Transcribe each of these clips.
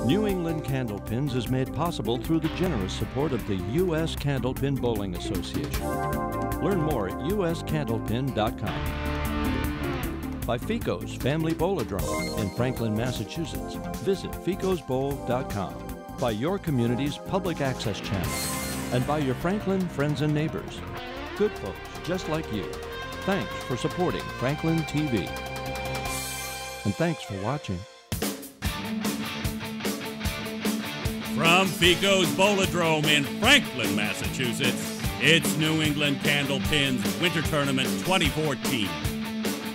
New England Candlepins is made possible through the generous support of the U.S. Candlepin Bowling Association. Learn more at uscandlepin.com. By Fico's Family Bowl-A-Drone in Franklin, Massachusetts. Visit ficosbowl.com. By your community's public access channel. And by your Franklin friends and neighbors. Good folks just like you. Thanks for supporting Franklin TV. And thanks for watching. From Fico's Bowl-A-Drome in Franklin, Massachusetts, it's New England Candlepins Winter Tournament 2014.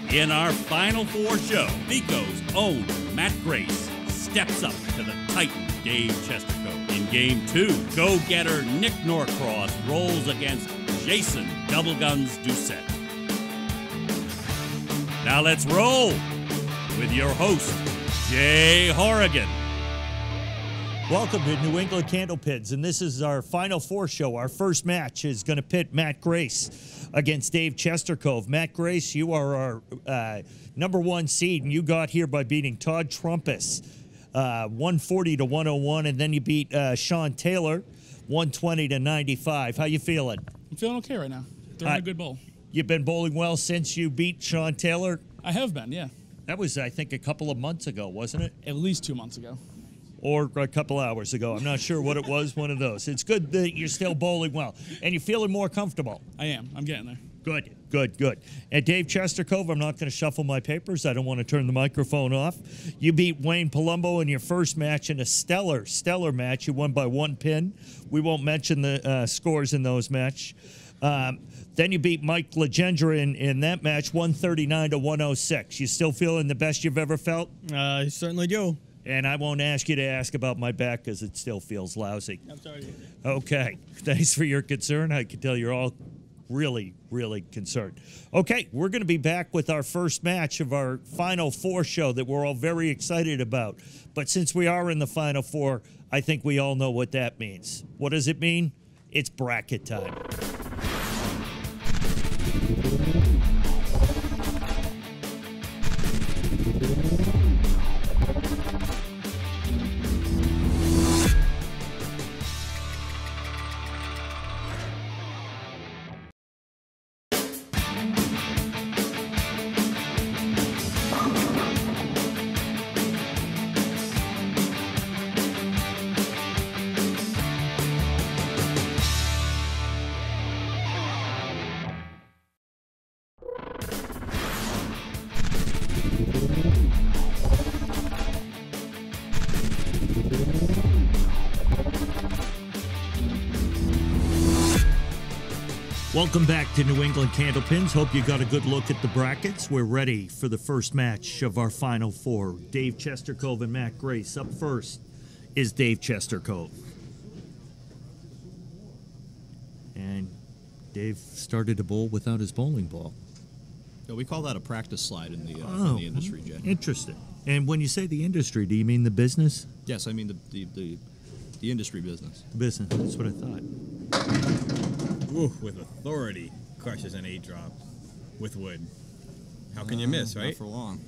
In our Final Four show, Fico's own Matt Grace steps up to the Titan Dave Chestercove. In Game 2, go-getter Nick Norcross rolls against Jason Double Guns Doucette. Now let's roll with your host, Jay Horrigan. Welcome to New England Candlepins, and this is our Final Four show. Our first match is going to pit Matt Grace against Dave Chestercove. Matt Grace, you are our number one seed, and you got here by beating Todd Trumpus 140 to 101, and then you beat Sean Taylor 120 to 95. How you feeling? I'm feeling okay right now. Throwing a good bowl. You've been bowling well since you beat Sean Taylor? I have been, yeah. That was, I think, a couple of months ago, wasn't it? At least 2 months ago. Or a couple hours ago. I'm not sure what it was, one of those. It's good that you're still bowling well. And you're feeling more comfortable. I am. I'm getting there. Good, good, good. And Dave Chestercove, I'm not going to shuffle my papers. I don't want to turn the microphone off. You beat Wayne Palumbo in your first match in a stellar match. You won by 1 pin. We won't mention the scores in those matches. Then you beat Mike Legendre in that match, 139 to 106. You still feeling the best you've ever felt? I certainly do. And I won't ask you to ask about my back because it still feels lousy. I'm sorry. Okay. Thanks for your concern. I can tell you're all really, really concerned. Okay, we're going to be back with our first match of our Final Four show that we're all very excited about. But since we are in the Final Four, I think we all know what that means. What does it mean? It's bracket time. Welcome back to New England Candlepins. Hope you got a good look at the brackets. We're ready for the first match of our Final Four. Dave Chestercove and Matt Grace. Up first is Dave Chestercove. And Dave started to bowl without his bowling ball. Yeah, we call that a practice slide in the industry, Jay. Interesting. And when you say the industry, do you mean the business? Yes, I mean the industry business. Business, that's what I thought. Ooh, with authority, crushes an 8-drop with wood. How can you miss, right? Not for long.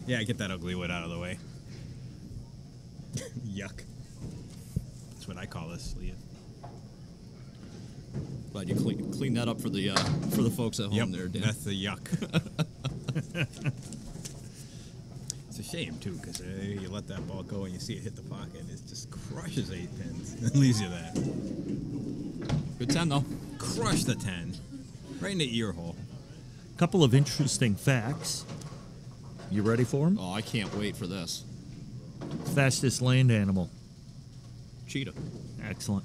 Yeah, get that ugly wood out of the way. Yuck. That's what I call this sleeve. Glad you clean that up for the folks at home there, Dan. That's the yuck. It's a shame, too, because you let that ball go and you see it hit the pocket, and it just crushes 8 pins and leaves you there. Good 10, though. Crush the 10. Right in the ear hole. Couple of interesting facts. You ready for them? Oh, I can't wait for this. Fastest land animal. Cheetah. Excellent.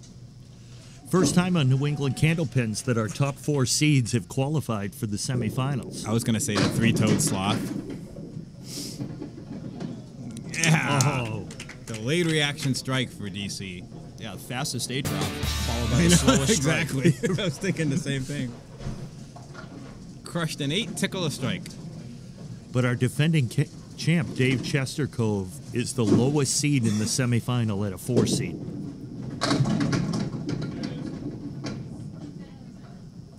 First time on New England Candlepins that our top 4 seeds have qualified for the semifinals. I was going to say the 3-toed sloth. Yeah. Oh. Delayed reaction strike for DC. Yeah, the fastest 8-drop, followed by the slowest exactly. strike. I was thinking the same thing. Crushed an 8, tickle a strike. But our defending champ, Dave Chestercove, is the lowest seed in the semifinal at a 4 seed.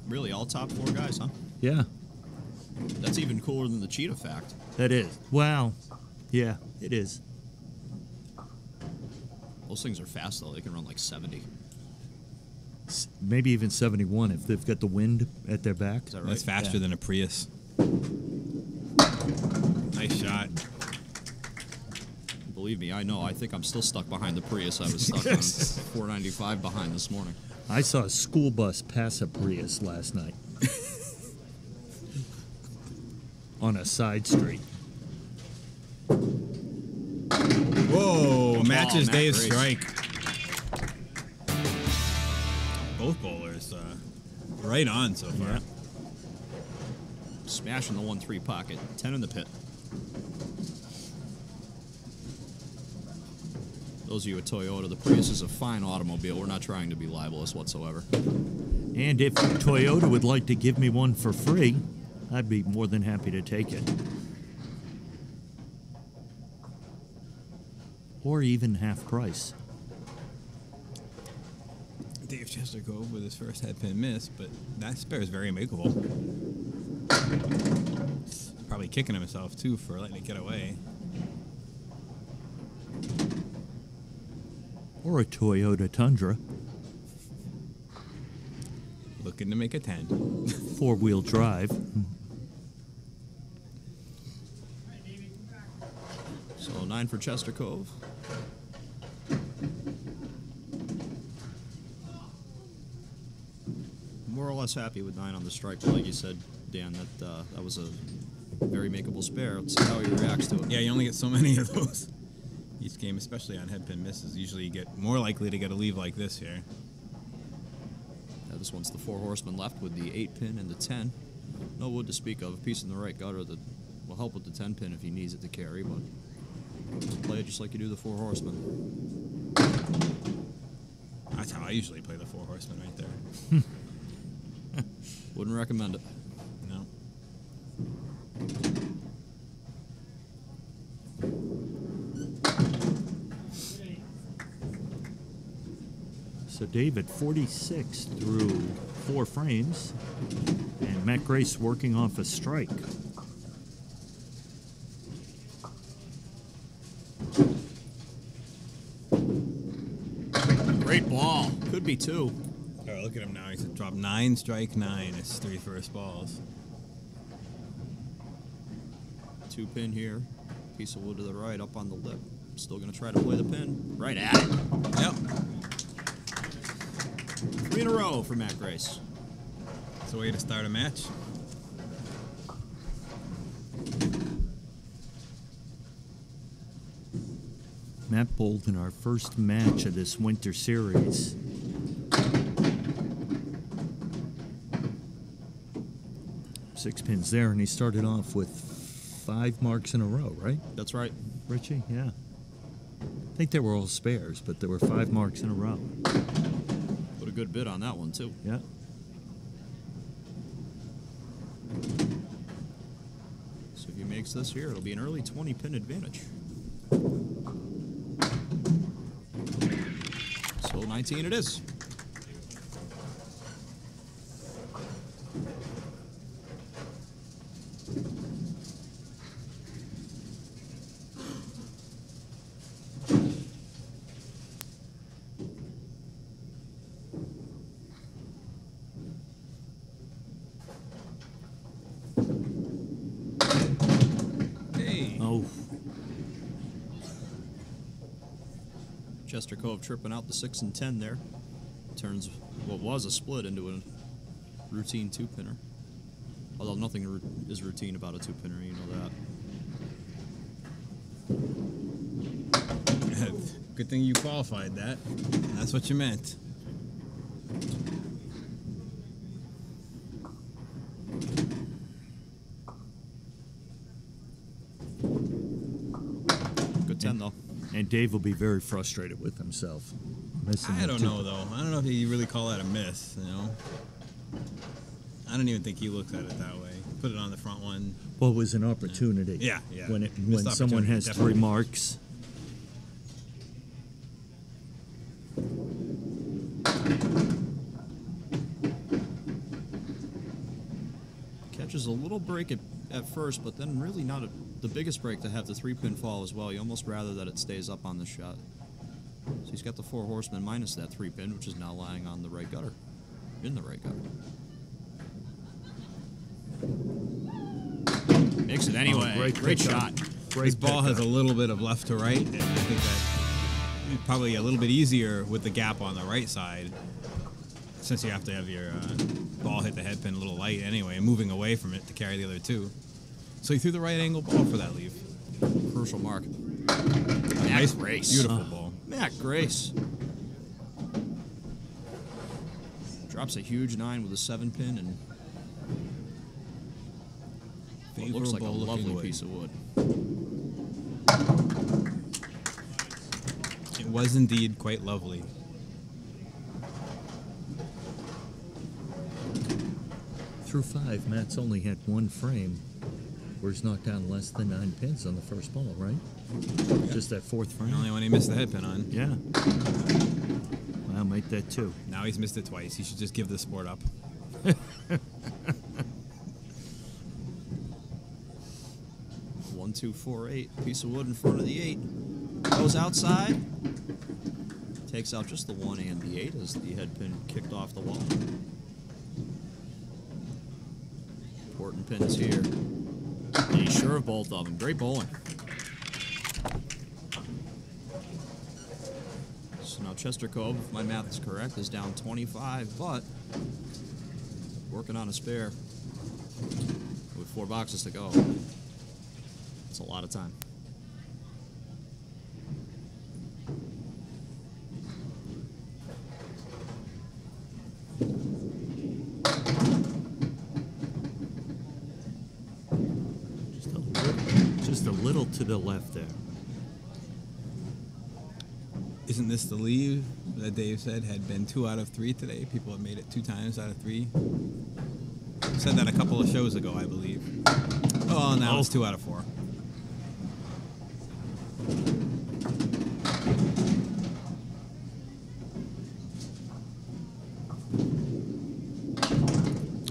Really, all top 4 guys, huh? Yeah. That's even cooler than the cheetah fact. That is. Wow. Yeah, it is. Those things are fast though. They can run like 70. Maybe even 71 if they've got the wind at their back. Is that right? That's faster than a Prius. Nice shot. Believe me, I know. I think I'm still stuck behind the Prius I was stuck on 495 behind this morning. I saw a school bus pass a Prius last night on a side street. Whoa! Matches Matt Dave Grace. strike. Both bowlers right on so far. Yeah. Smashing the 1-3 pocket. 10 in the pit. Those of you at Toyota, the Prius is a fine automobile. We're not trying to be libelous whatsoever. And if Toyota would like to give me one for free, I'd be more than happy to take it. Or even half price. Dave Chestercove with his first head pin miss, but that spare is very makeable. Probably kicking himself too for letting it get away. Or a Toyota Tundra. Looking to make a 10. 4-wheel drive. So 9 for Chestercove. More or less happy with 9 on the strike, but like you said, Dan, that was a very makeable spare. Let's see how he reacts to it. Yeah, you only get so many of those each game, especially on head pin misses. Usually you get more likely to get a leave like this here. Yeah, this one's the 4 horsemen left with the 8-pin and the 10. No wood to speak of. A piece in the right gutter that will help with the 10-pin if he needs it to carry, but play it just like you do the 4 horsemen. That's how I usually play the 4 horsemen right there. Wouldn't recommend it. No. So David, 46 through 4 frames, and Matt Grace working off a strike. Great ball. Could be 2. All right, look at him now. He's dropped 9, strike 9. It's 3 first balls. 2-pin here. Piece of wood to the right, up on the lip. Still going to try to play the pin. Right at it. Yep. 3 in a row for Matt Grace. It's a way to start a match. Matt bowled in our first match of this winter series. Six pins there, and he started off with 5 marks in a row, right, That's right. Richie? Yeah. I think they were all spares, but there were 5 marks in a row. Put a good bid on that one, too. Yeah. So if he makes this here, it'll be an early 20-pin advantage. So 19 it is. Hey. Oh, Chestercove tripping out the 6 and 10 there. Turns what was a split into a routine 2-pinner. Although nothing is routine about a 2-pinner, you know that. Good thing you qualified that. That's what you meant. Good 10 though. and Dave will be very frustrated with himself. Missing I the don't two- know, though. I don't know if you really call that a miss, you know? I don't even think he looks at it that way. Put it on the front one. Well, it was an opportunity. Yeah. When Missed someone opportunity, has definitely. 3 marks. Catches a little break at first, but then really not the biggest break to have the 3-pin fall as well. You almost rather that it stays up on the shot. So he's got the 4 horsemen minus that 3 pin, which is now lying on the right gutter. In the right gutter. Makes it anyway. Great shot. This ball has a little bit of left to right, and I think that probably a little bit easier with the gap on the right side, since you have to have your ball hit the head pin a little light anyway, and moving away from it to carry the other 2. So he threw the right angle ball for that leave. Crucial mark. Nice, Grace. beautiful ball. Matt Grace. Drops a huge 9 with a 7 pin and what looks like a lovely piece of wood. It was indeed quite lovely. Through 5, Matt's only had 1 frame where he's knocked down less than 9 pins on the first ball, right? Yeah. Just that 4th frame. The only one he missed the head pin on. Yeah. I'll make that 2. Now he's missed it twice. He should just give the sport up. 1, 2, 4, 8. Piece of wood in front of the 8. Goes outside. Takes out just the 1 and the 8 as the head pin kicked off the wall. Important pins here. And he's sure of both of them. Great bowling. So now Chestercove, if my math is correct, is down 25, but working on a spare with 4 boxes to go. It's a lot of time. Just a little to the left there. Isn't this the leave that Dave said had been 2 out of 3 today? People have made it 2 times out of 3. Said that a couple of shows ago, I believe. Oh, now it's 2 out of 4.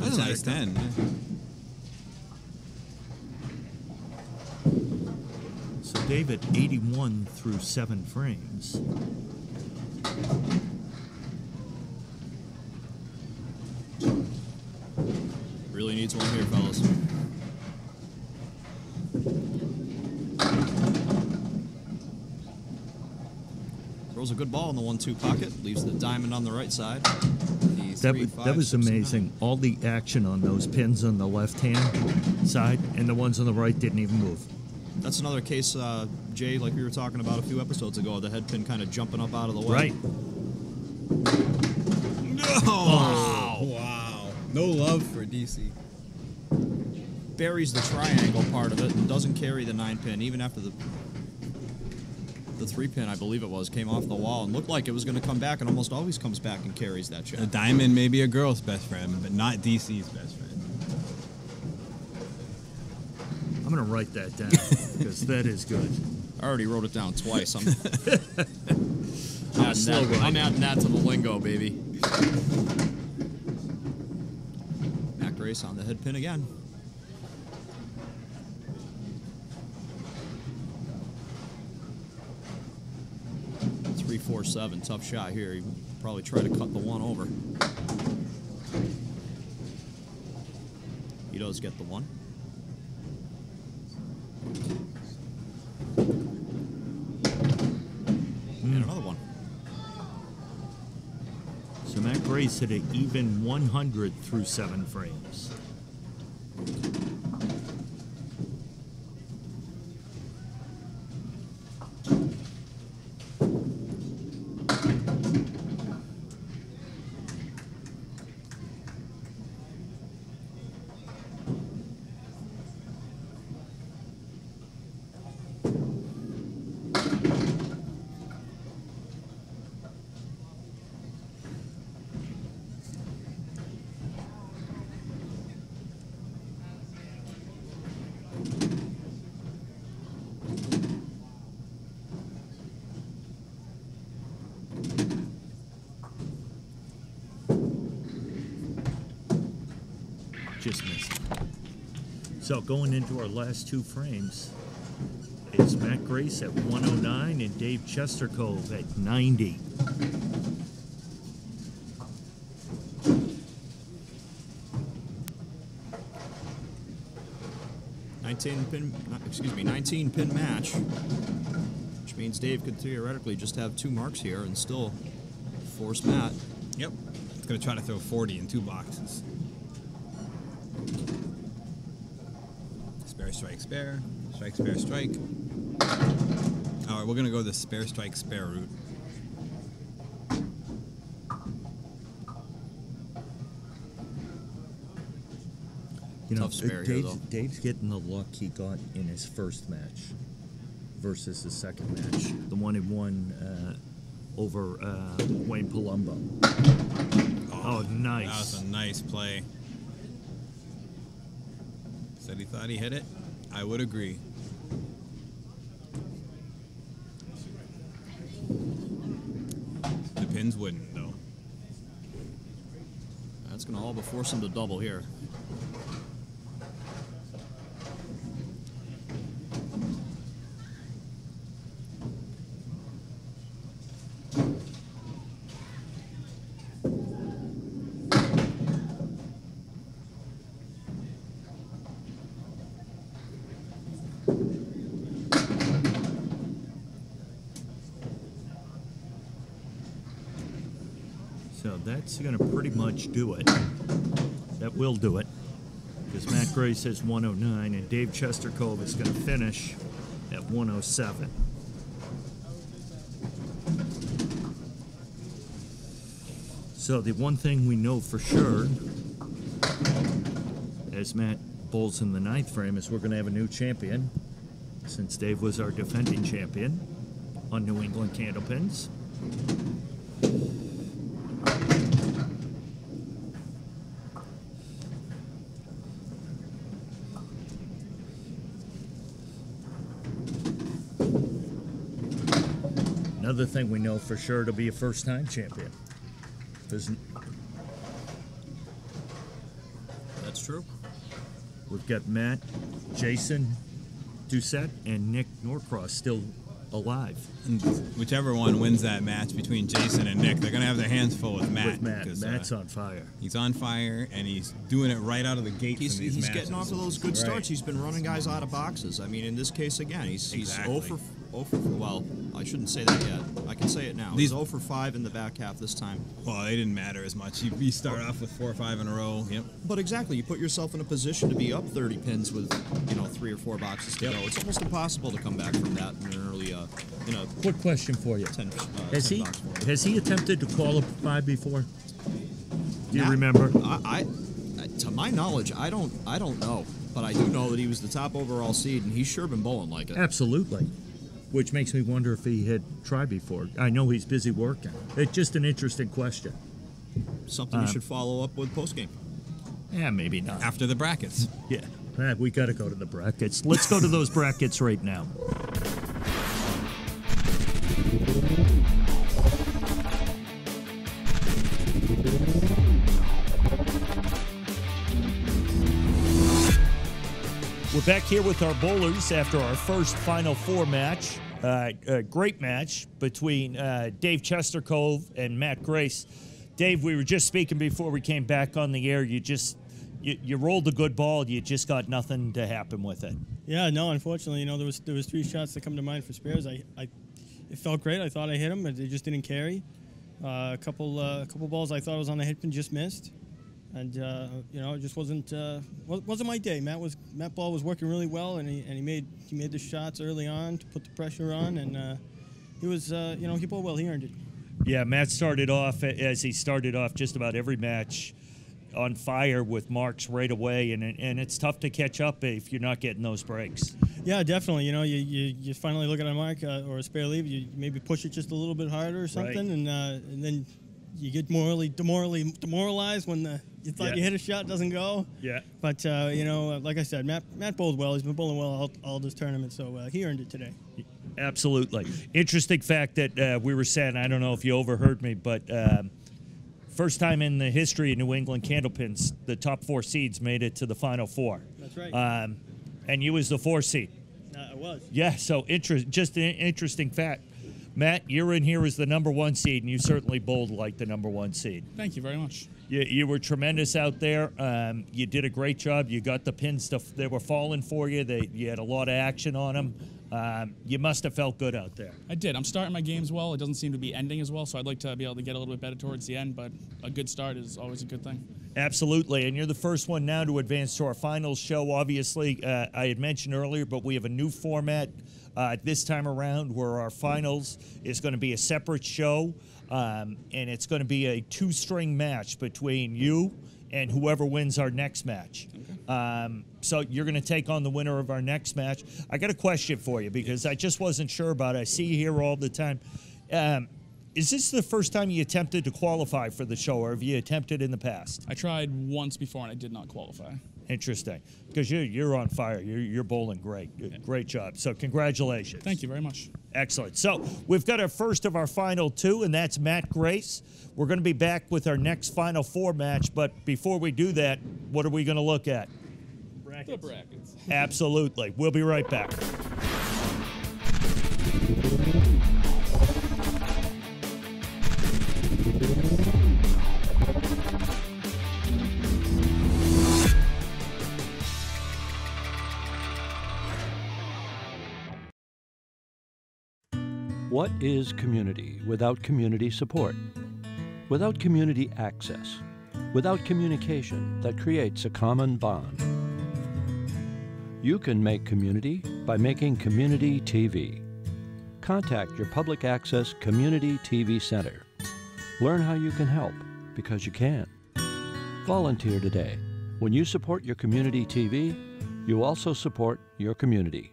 That's a nice 10. So David, 81 through 7 frames. Really needs one here, fellas. Throws a good ball in the 1-2 pocket. Leaves the diamond on the right side. That was amazing. All the action on those pins on the left-hand side, and the ones on the right didn't even move. That's another case, Jay, like we were talking about a few episodes ago, the head pin kind of jumping up out of the way. Right. Oh, wow. No love for DC. Buries the triangle part of it and doesn't carry the 9 pin, even after the 3 pin, I believe it was, came off the wall and looked like it was going to come back, and almost always comes back and carries that shot. A diamond may be a girl's best friend, but not DC's best friend. I'm going to write that down because that is good. I already wrote it down twice. I'm adding that to the lingo, baby. Matt Grace on the head pin again. Three, 4, 7. Tough shot here. He probably try to cut the 1 over. He does get the 1. And another 1. So Matt Grace hit an even 100 through 7 frames. Just missing. So going into our last 2 frames, it's Matt Matt Grace at 109 and Dave Chestercove at 90. Excuse me, 19-pin match, which means Dave could theoretically just have 2 marks here and still force Matt. Yep. It's going to try to throw 40 in 2 boxes. Spare, strike, spare. Strike, spare, strike. All right, we're going to go the spare, strike, spare route. You know, Tough spare here, though. Dave's getting the luck he got in his first match versus the second match. The one he won over Wayne Palumbo. Oh, nice. That was a nice play. Said he thought he hit it. I would agree. The pins wouldn't, though. That's going to all but force him to double here. So that's going to pretty much do it. That will do it. Because Matt Grace has 109 and Dave Chestercove is going to finish at 107. So the one thing we know for sure, as Matt bowls in the 9th frame, is we're going to have a new champion, since Dave was our defending champion on New England Candlepins. Another thing we know for sure to be a first-time champion. That's true. We've got Matt, Jason, Doucette, and Nick Norcross still alive. And whichever one wins that match between Jason and Nick, they're going to have their hands full with Matt. Matt's on fire. He's on fire, and he's doing it right out of the gate. He's matches. getting off of those good starts. Right. He's been running guys out of boxes. I mean, in this case, again, he's Exactly. 0 for, well, I shouldn't say that yet. I can say it now. He's 0 for 5 in the back half this time. Well, they didn't matter as much. You start off with 4 or 5 in a row. Yep. But exactly, you put yourself in a position to be up 30 pins with, 3 or 4 boxes to go. It's almost impossible to come back from that in an early, Quick question for you. 10 Has 10 he box form. has he attempted to qualify before? Do you Now, remember? I to my knowledge, I don't know, but I do know that he was the top overall seed, and he's sure been bowling like it. Absolutely. Which makes me wonder if he had tried before. I know he's busy working. It's just an interesting question. Something you should follow up with post game. Yeah, maybe not. After the brackets. Yeah, we got to go to the brackets. Let's go to those brackets right now. We're back here with our bowlers after our first Final Four match. A great match between Dave Chestercove and Matt Grace. Dave, we were just speaking before we came back on the air. You rolled a good ball. You just got nothing to happen with it. Yeah, no, unfortunately, there was 3 shots that come to mind for spares. It felt great. I thought I hit them, but they just didn't carry. A couple balls I thought was on the head pin just missed. And it just wasn't my day. Matt Ball was working really well, and he made the shots early on to put the pressure on, and he was he bowled well. He earned it. Yeah, Matt started off as he started off just about every match on fire with marks right away, and it's tough to catch up if you're not getting those breaks. Yeah, definitely. You finally look at a mark or a spare leave, you maybe push it just a little bit harder or something, right. and then you get demoralized when you thought you hit a shot, doesn't go. Yeah. But like I said, Matt bowled well. He's been bowling well all this tournament, so he earned it today. Absolutely. Interesting fact that we were saying, I don't know if you overheard me, but first time in the history of New England Candlepins, the top 4 seeds made it to the Final Four. That's right. And you was the 4 seed. I was. Yeah, so just an interesting fact. Matt, you're in here as the number 1 seed, and you certainly bowled like the number 1 seed. Thank you very much. You were tremendous out there. You did a great job. You got the pins. They were falling for you. You had a lot of action on them. You must have felt good out there. I did. I'm starting my games well. It doesn't seem to be ending as well, so I'd like to be able to get a little bit better towards the end, but a good start is always a good thing. Absolutely, and you're the first one now to advance to our finals show. Obviously, I had mentioned earlier, but we have a new format this time around where our finals is going to be a separate show, and it's going to be a 2-string match between you and whoever wins our next match. Okay. So you're going to take on the winner of our next match. I got a question for you because I just wasn't sure about it. I see you here all the time. Is this the first time you attempted to qualify for the show, or have you attempted in the past? I tried once before and I did not qualify. Interesting, because you're on fire. You're bowling great. Great job. So congratulations. Thank you very much. Excellent. So we've got our first of our final 2, and that's Matt Grace. We're going to be back with our next Final 4 match, but before we do that, what are we going to look at? The brackets. Absolutely. We'll be right back. What is community without community support? Without community access? Without communication that creates a common bond? You can make community by making community TV. Contact your public access community TV center. Learn how you can help, because you can. Volunteer today. When you support your community TV, you also support your community.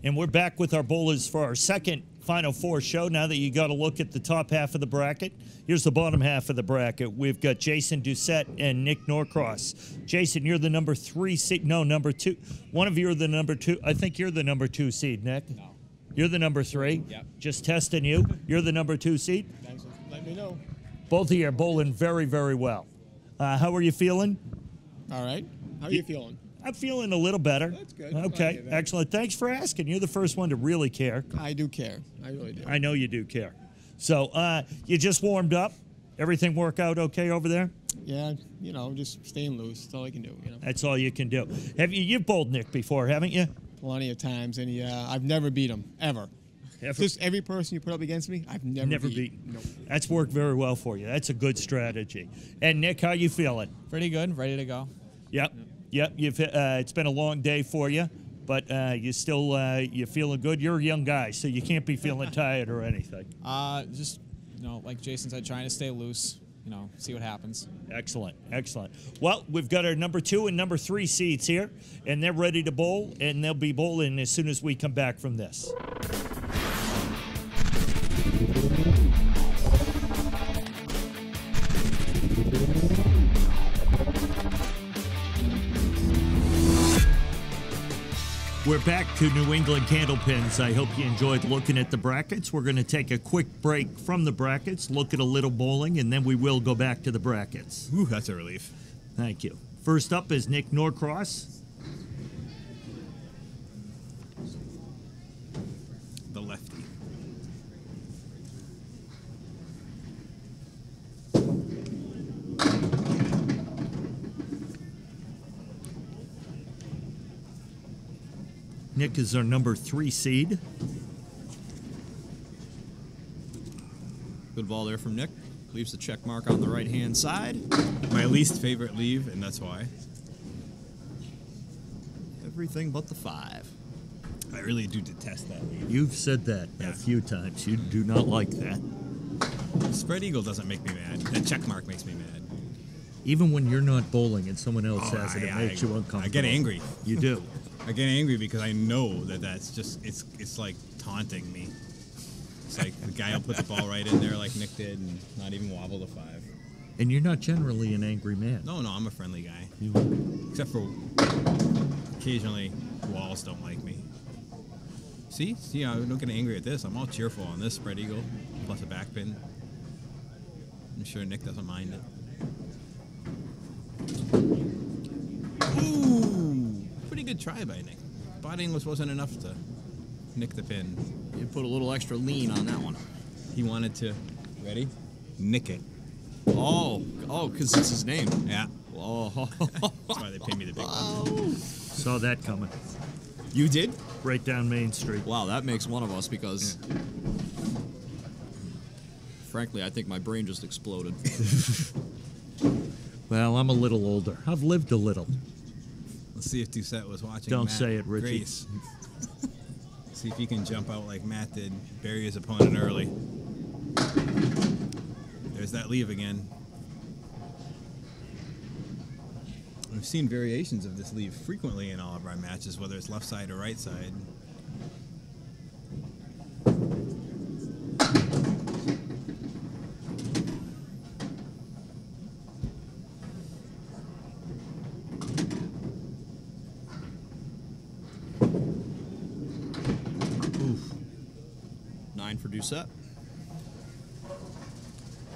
And we're back with our bowlers for our second Final 4 show. Now that you got a look at the top half of the bracket, here's the bottom half of the bracket. We've got Jason Doucette and Nick Norcross. Jason, you're the number 3 seed. No, number 2. One of you are the number 2. I think you're the number 2 seed, Nick. No. You're the number 3. Yep. Just testing you. You're the number 2 seed. Thanks for letting me know. Both of you are bowling very, very well. How are you feeling? All right. How are you feeling? I'm feeling a little better. That's good. Okay, Okay, excellent. Thanks for asking. You're the first one to really care. I do care. I really do. I know you do care. So you just warmed up. Everything work out okay over there? Yeah, you know, just staying loose. That's all I can do, you know. That's all you can do. You've bowled Nick before, haven't you? Plenty of times, and yeah, I've never beat him, ever. Just every person you put up against me, I've never beat. Nope. That's worked very well for you. That's a good strategy. And Nick, how you feeling? Pretty good. Ready to go. Yep. You've it's been a long day for you, but you still you feeling good. You're a young guy, so you can't be feeling tired or anything. Just, you know, like Jason said, trying to stay loose. You know, see what happens. Excellent, excellent. Well, we've got our number 2 and number 3 seeds here, and they're ready to bowl, and they'll be bowling as soon as we come back from this. We're back to New England Candlepins. I hope you enjoyed looking at the brackets. We're going to take a quick break from the brackets, look at a little bowling, and then we will go back to the brackets. Ooh, that's a relief. Thank you. First up is Nick Norcross. The lefty. Nick is our number 3 seed. Good ball there from Nick. Leaves the check mark on the right-hand side. My least favorite leave, and that's why. Everything but the 5. I really do detest that leave. You've said that a few times. You do not like that. Spread eagle doesn't make me mad. That check mark makes me mad. Even when you're not bowling and someone else has it, it makes you uncomfortable. I get angry. You do. I get angry because I know that that's just, it's like taunting me. It's like the guy will put the ball right in there like Nick did and not even wobble the 5. And you're not generally an angry man. No, I'm a friendly guy. You Except for occasionally walls don't like me. See, don't get angry at this. I'm all cheerful on this spread eagle, plus a back pin. I'm sure Nick doesn't mind it. Ooh, pretty good try by Nick. Spot English wasn't enough to nick the pin. You put a little extra lean on that one. He wanted to, ready? Nick it. Oh, because it's his name. Yeah. Oh. That's why they pay me the big one. Saw that coming. You did? Right down Main Street. Wow, that makes one of us because, frankly, I think my brain just exploded. Well, I'm a little older. I've lived a little. Let's see if Doucette was watching. Don't Matt say it, Richie. Grace. See if he can jump out like Matt did. Bury his opponent early. There's that leave again. We've seen variations of this leave frequently in all of our matches, whether it's left side or right side. Oof. 9 for Doucette.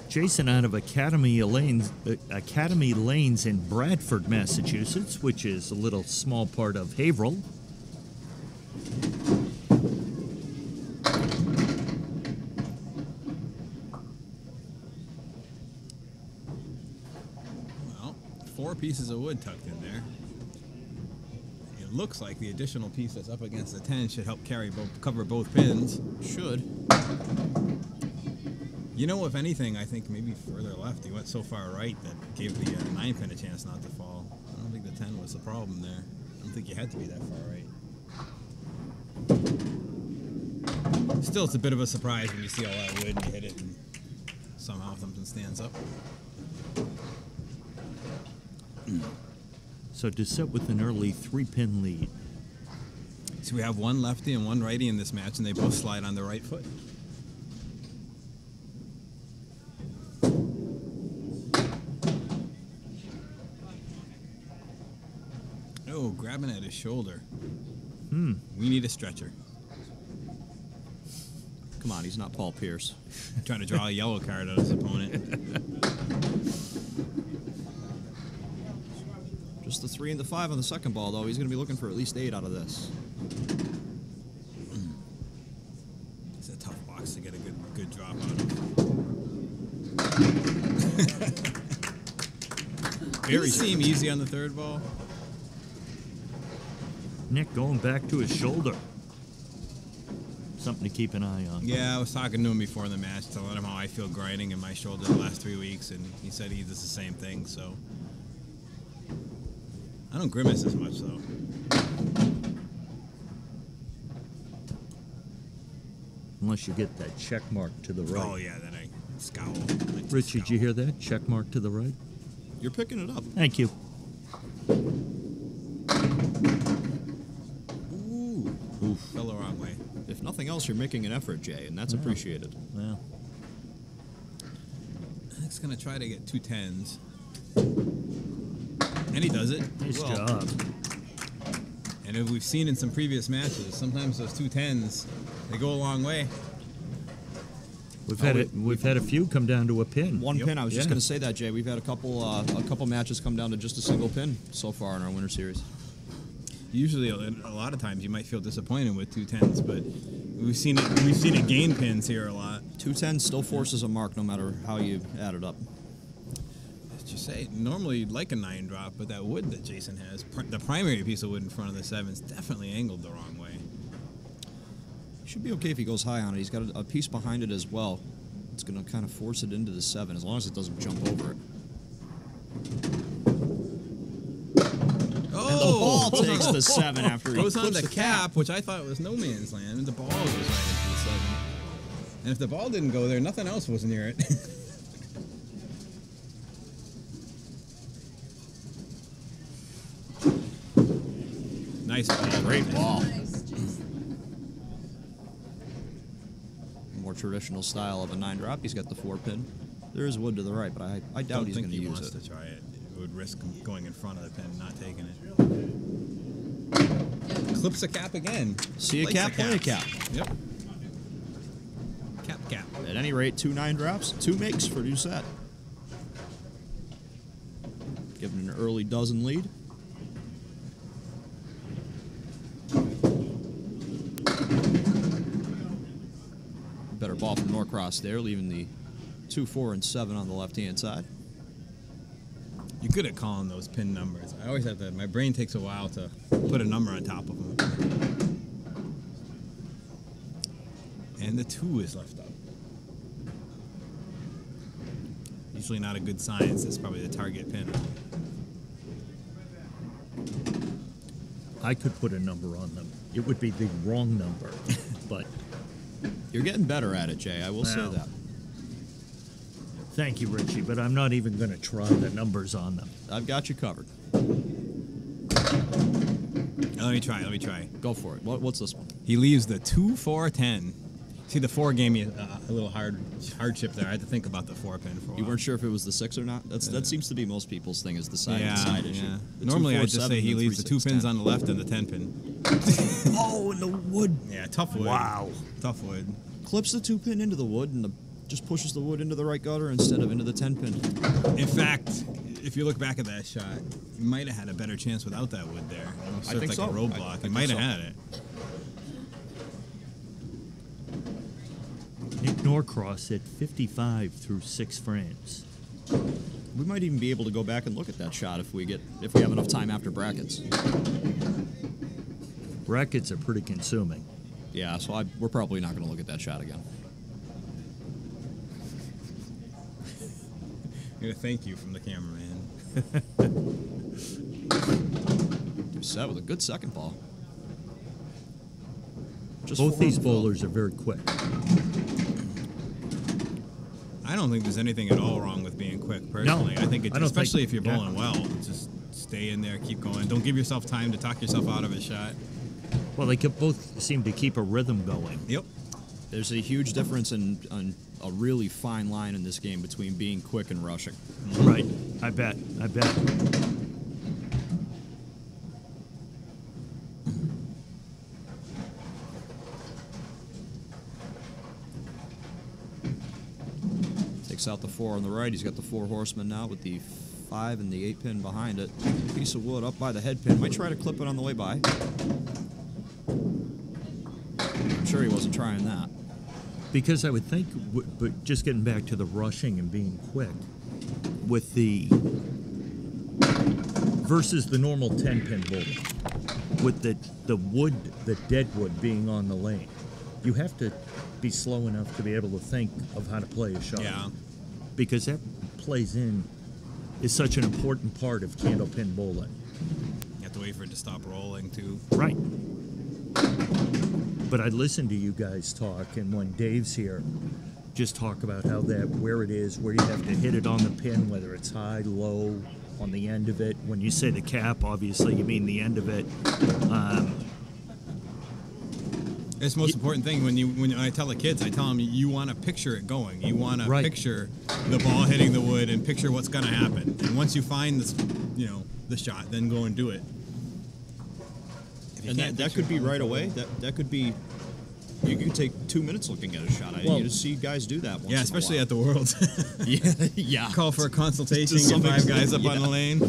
Jason out of Academy Lanes in Bradford, Massachusetts, which is a little small part of Haverhill. Well, 4 pieces of wood tucked in there. It looks like the additional piece that's up against the 10 should help cover both pins. Should. You know, if anything, I think maybe further left. He went so far right that gave the 9 pin a chance not to fall. I don't think the 10 was the problem there. I don't think you had to be that far right. Still, it's a bit of a surprise when you see all that wood and you hit it and somehow something stands up. So Doucette with an early 3-pin lead. So we have one lefty and one righty in this match, and they both slide on the right foot. Oh, grabbing at his shoulder. We need a stretcher. Come on, he's not Paul Pierce. Trying to draw a yellow card at his opponent. Just the 3 and the 5 on the second ball, though. He's going to be looking for at least 8 out of this. It's a tough box to get a good drop out of. Very seem easy on the third ball. Nick going back to his shoulder. Something to keep an eye on. Yeah, I was talking to him before the match, telling him how I feel grinding in my shoulder the last 3 weeks, and he said he does the same thing, so. I don't grimace as much, though. Unless you get that check mark to the right. Oh, yeah, then I scowl. Rich, did you hear that? Check mark to the right? You're picking it up. Thank you. Ooh. Oof. Fell the wrong way. If nothing else, you're making an effort, Jay, and that's appreciated. Well. Nick's going to try to get 2 10s. And he does it. Nice job. And as we've seen in some previous matches, sometimes those 2 10s, they go a long way. We've had a few come down to a pin. One pin. I was just going to say that, Jay. We've had a couple matches come down to just a single pin so far in our winter series. Usually, a lot of times, you might feel disappointed with 2 10s, but we've seen it gain pins here a lot. 2 10s still forces a mark, no matter how you add it up. As you say, normally you'd like a 9 drop, but that wood that Jason has, the primary piece of wood in front of the 7, is definitely angled the wrong way. Should be okay if he goes high on it. He's got a piece behind it as well. It's going to kind of force it into the 7, as long as it doesn't jump over it. Oh! And the ball takes the 7 after he goes on clips the cap, which I thought was no man's land, and the ball goes right into the 7. And if the ball didn't go there, nothing else was near it. Nice ball. Great ball. More traditional style of a 9 drop. He's got the 4 pin. There is wood to the right, but I doubt he's going to use it. I don't think he wants to try it. It would risk going in front of the pin and not taking it. Clips a cap again. See a Likes cap, play a cap. Yep. Cap. At any rate, 2 9 drops, 2 makes for Doucette. Giving an early dozen lead. Better ball from Norcross there, leaving the 2, 4, and 7 on the left-hand side. You're good at calling those pin numbers. I always have to, my brain takes a while to put a number on top of them. And the 2 is left up. Usually not a good sign. It's probably the target pin. I could put a number on them. It would be the wrong number, but... You're getting better at it, Jay. I will say Well, that. Thank you, Richie, but I'm not even going to try the numbers on them. I've got you covered. Let me try. Go for it. What's this one? He leaves the 2, 4, 10. See, the 4 gave me a little hardship there. I had to think about the 4 pin for a while. You weren't sure if it was the 6 or not? That seems to be most people's thing, is the side issue. Yeah. The Normally 2, 4, I'd just 7, say he and leaves 3, the 2 6, pins 10. on the left and the 10 pin. Oh, in the wood. Yeah, tough wood. Wow. Tough wood. Clips the 2 pin into the wood and just pushes the wood into the right gutter instead of into the 10 pin. In fact, if you look back at that shot, you might have had a better chance without that wood there. It I think like so. a roadblock. I You might think have so. had it. Nick Norcross at 55 through 6 frames. We might even be able to go back and look at that shot if we have enough time after brackets. Brackets are pretty consuming. Yeah, so we're probably not going to look at that shot again. I'm going to thank you from the cameraman. Doucette with a good second ball. Just Both 4 these on the field. bowlers are very quick. I don't think there's anything at all wrong with being quick, personally. I think, especially if you're bowling well, just stay in there, keep going. Don't give yourself time to talk yourself out of a shot. Well, they both seem to keep a rhythm going. Yep. There's a huge difference on a really fine line in this game between being quick and rushing. Right. I bet. Takes out the 4 on the right. He's got the 4 horsemen now with the 5 and the 8 pin behind it. Piece of wood up by the head pin. Might try to clip it on the way by. I'm sure he wasn't trying that. Because I would think, but just getting back to the rushing and being quick, with the versus the normal 10-pin bowling, with the wood, the dead wood being on the lane, you have to be slow enough to be able to think of how to play a shot. Yeah. Because that is such an important part of candlepin bowling. You have to wait for it to stop rolling, too. Right. But I listen to you guys talk, and when Dave's here, just talk about how where it is, where you have to hit it on the pin, whether it's high, low, on the end of it. When you say the cap, obviously you mean the end of it. It's the most important thing when I tell the kids, I tell them you want to picture it going. You want to picture the ball hitting the wood and picture what's going to happen. And once you find this, the shot, then go and do it. And that could be right away. That could be. You could take 2 minutes looking at a shot. You just see guys do that. Yeah, especially at the Worlds. yeah. Call for a consultation. Get 5 guys up on the lane.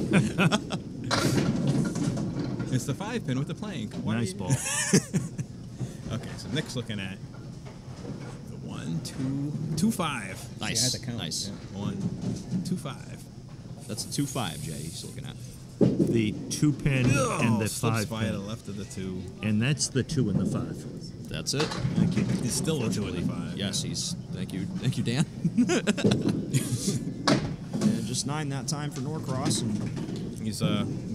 It's the 5 pin with the plank. Nice ball. Okay, so Nick's looking at the 1, 2, 5. Nice. See, I had to count. Nice. Yeah. 1, 2, 5. That's a 2-5, Jay. He's looking at. The 2-pin and the slips 5 by to the pin. left of the 2. And that's the 2 and the 5. That's it. Thank you. He's still a 2 and a 5. Yes, he's. Thank you, Dan. And just 9 that time for Norcross. And he's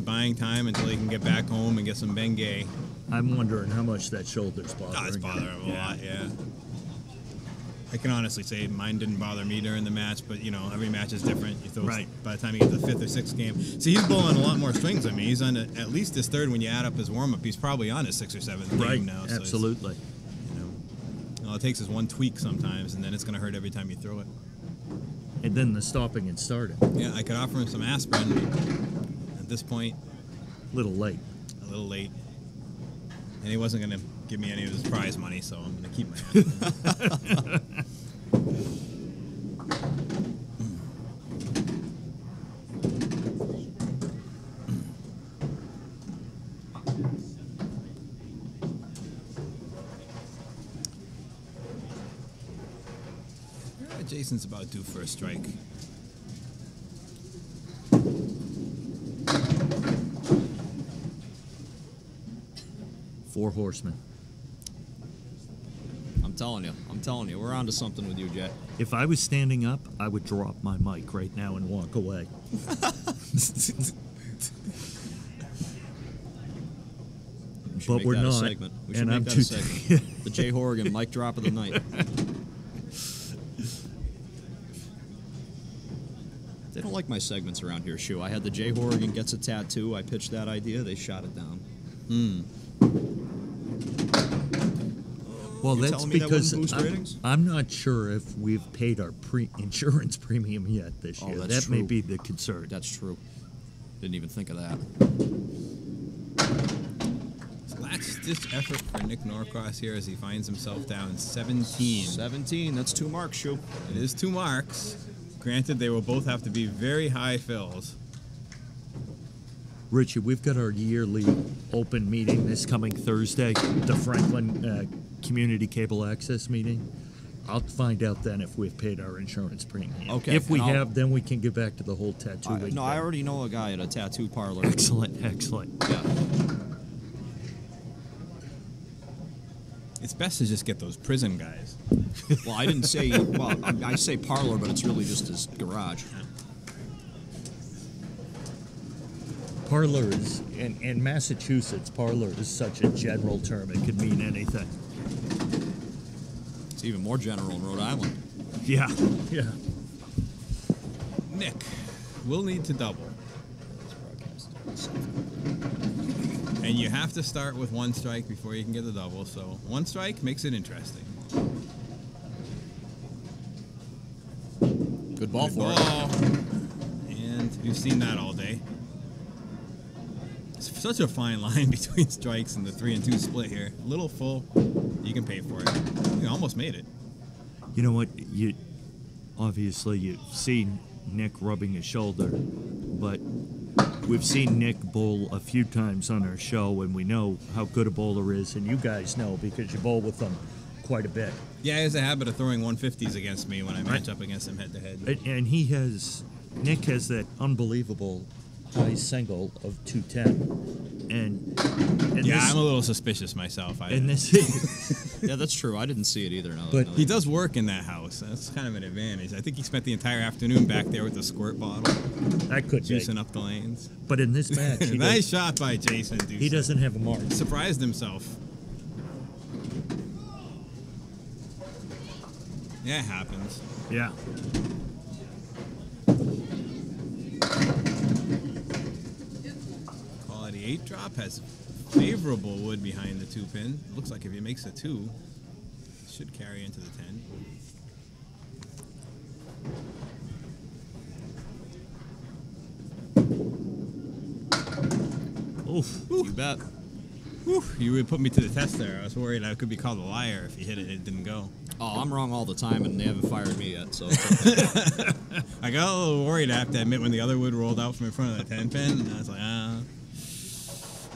buying time until he can get back home and get some Bengay. I'm wondering how much that shoulder's bothering. It's bothering him a lot, yeah. I can honestly say mine didn't bother me during the match, but every match is different. You throw by the time you get to the 5th or 6th game. See, he's bowling a lot more strings than me. He's on at least his 3rd when you add up his warm up. He's probably on his 6th or 7th game now. So absolutely. All it takes is one tweak sometimes, and then it's going to hurt every time you throw it. And then the stopping and starting. Yeah, I could offer him some aspirin. At this point, little late. A little late. And he wasn't going to give me any of his prize money, so I'm going to keep my money. Jason's about due for a strike. Four horsemen. I'm telling you, we're on to something with you, Jet. If I was standing up, I would drop my mic right now and walk away. But we're not. Segment. We should make that a segment. The Jay Horrigan mic drop of the night. They don't like my segments around here, Shu. I had the Jay Horrigan gets a tattoo. I pitched that idea. They shot it down. Well, You're that's telling me that because wouldn't boost ratings? I'm not sure if we've paid our insurance premium yet this year. That's that may true. be the concern. That's true. Didn't even think of that. Last-ditch effort for Nick Norcross here as he finds himself down 17. 17. That's 2 marks, Shu. It is 2 marks. Granted, they will both have to be very high fills. Richard, we've got our yearly open meeting this coming Thursday, the Franklin Community Cable Access meeting. I'll find out then if we've paid our insurance premium. Okay. If we have, then we can get back to the whole tattoo. No, I already know a guy at a tattoo parlor. Excellent, excellent. Yeah. It's best to just get those prison guys. Well, I didn't say, well, I say parlor, but it's really just his garage. Parlor is, in Massachusetts, parlor is such a general term, it could mean anything. It's even more general in Rhode Island. Yeah, yeah. Nick, we'll need to double. And you have to start with 1 strike before you can get the double, so 1 strike makes it interesting. Good ball for it. And you've seen that all day. It's such a fine line between strikes and the 3 and 2 split here. A little full, you can pay for it. You almost made it. You know what? Obviously you've seen Nick rubbing his shoulder, but we've seen Nick bowl a few times on our show, and we know how good a bowler is, and you guys know because you bowl with him quite a bit. Yeah, he has a habit of throwing 150s against me when I match up against him head-to-head. And Nick has that unbelievable high single of 210. And yeah, this, I'm a little suspicious myself. Yeah, that's true. I didn't see it either. But he does work in that house. That's kind of an advantage. I think he spent the entire afternoon back there with the squirt bottle. That could juicing up the lanes. But in this match, nice shot by Jason Doucette. He doesn't have a mark. Surprised himself. Yeah, it happens. Yeah. Quality 8 drop has favorable wood behind the 2-pin. Looks like if he makes a 2, it should carry into the 10. Oof. You bet. Whew, you would put me to the test there. I was worried I could be called a liar if he hit it and it didn't go. Oh, I'm wrong all the time, and they haven't fired me yet, so it's okay. I got a little worried, I have to admit, when the other wood rolled out from in front of the 10-pin. And I was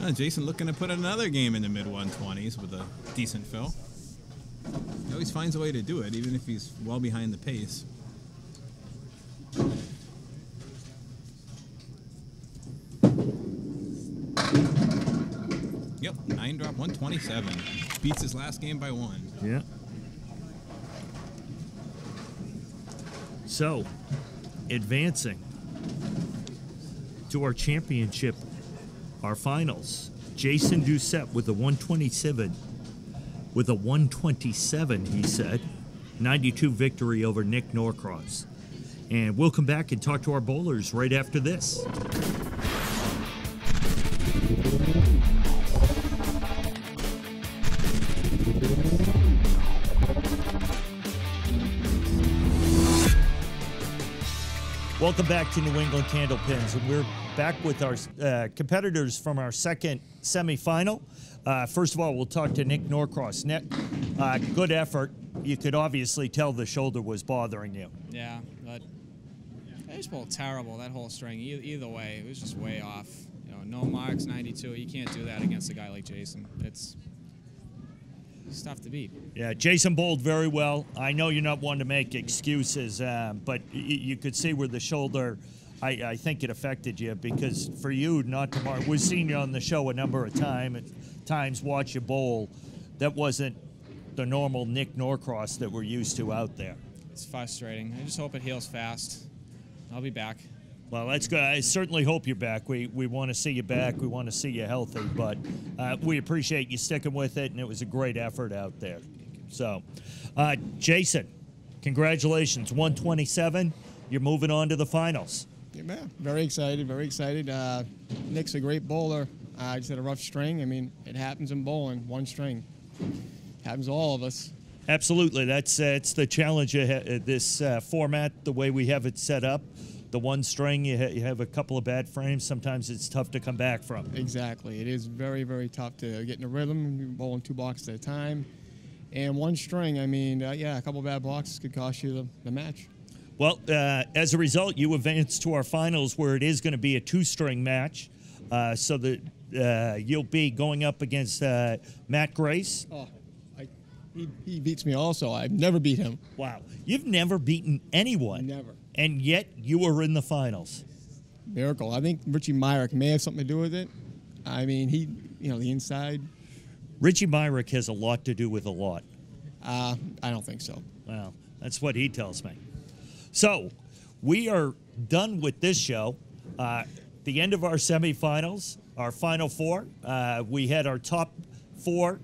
like, Jason looking to put another game in the mid-120s with a decent fill. He always finds a way to do it, even if he's well behind the pace. Yep, 9 drop, 127. Beats his last game by 1. Yeah. So, advancing to our championship, our finals. Jason Doucette with a 127. With a 127, he said. 92 victory over Nick Norcross. And we'll come back and talk to our bowlers right after this. Welcome back to New England Candlepins, and we're back with our competitors from our second semifinal. First of all, we'll talk to Nick Norcross. Nick, good effort. You could obviously tell the shoulder was bothering you. Yeah, but it was both terrible, that whole string. Either way, it was just way off. You know, no marks, 92. You can't do that against a guy like Jason. It's tough to beat. Yeah, Jason bowled very well. I know you're not one to make excuses, but you could see where the shoulder, I think it affected you, because for you not to mark, we've seen you on the show a number of times watch you bowl. That wasn't the normal Nick Norcross that we're used to out there. It's frustrating. I just hope it heals fast. I'll be back. Well, that's good. I certainly hope you're back. We want to see you back. We want to see you healthy, but we appreciate you sticking with it, and it was a great effort out there. So, Jason, congratulations, 127. You're moving on to the finals. Yeah, man. Very excited, very excited. Nick's a great bowler. I just had a rough string. I mean, it happens in bowling, one string. Happens to all of us. Absolutely. That's the challenge of this format, the way we have it set up. The one string, you have a couple of bad frames. Sometimes it's tough to come back from. Exactly. It is very, very tough to get in a rhythm. You're bowling 2 boxes at a time. And one string, I mean, yeah, a couple of bad boxes could cost you the match. Well, as a result, you advance to our finals, where it is going to be a 2-string match. So that you'll be going up against Matt Grace. Oh, he beats me also. I've never beat him. Wow. You've never beaten anyone. Never. And yet you were in the finals. Miracle. I think Richie Myrick may have something to do with it. I mean, the inside. Richie Myrick has a lot to do with a lot. I don't think so. Well, that's what he tells me. So, we are done with this show. The end of our semifinals, our final 4. We had our top 4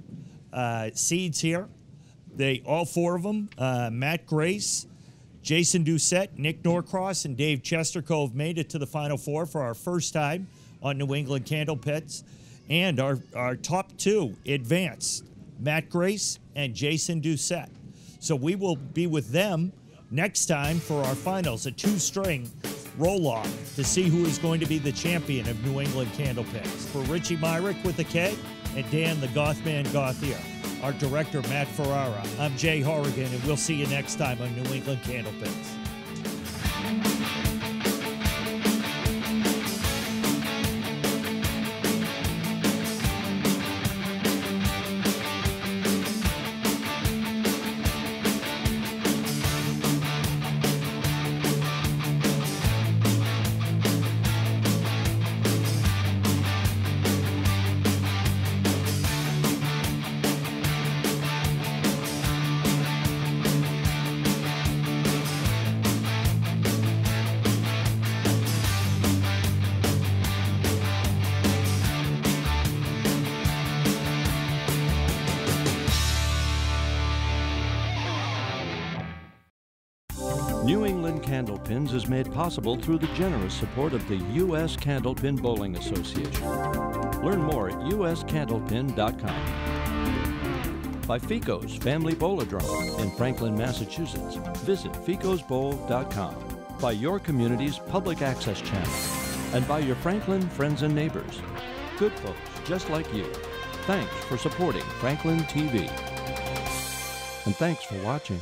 seeds here. All 4 of them, Matt Grace, Jason Doucette, Nick Norcross, and Dave Chestercove made it to the Final 4 for our first time on New England Candlepins. And our top 2 advanced, Matt Grace and Jason Doucette. So we will be with them next time for our finals, a 2-string roll-off to see who is going to be the champion of New England Candlepins. For Richie Myrick with a K and Dan the Gothman Gothier, our director, Matt Ferrara, I'm Jay Horrigan, and we'll see you next time on New England Candlepins. New England Candlepins is made possible through the generous support of the U.S. Candlepin Bowling Association. Learn more at uscandlepin.com. By Fico's Family Bowl-O-Drome in Franklin, Massachusetts. Visit ficosbowl.com. By your community's public access channel. And by your Franklin friends and neighbors. Good folks just like you. Thanks for supporting Franklin TV. And thanks for watching.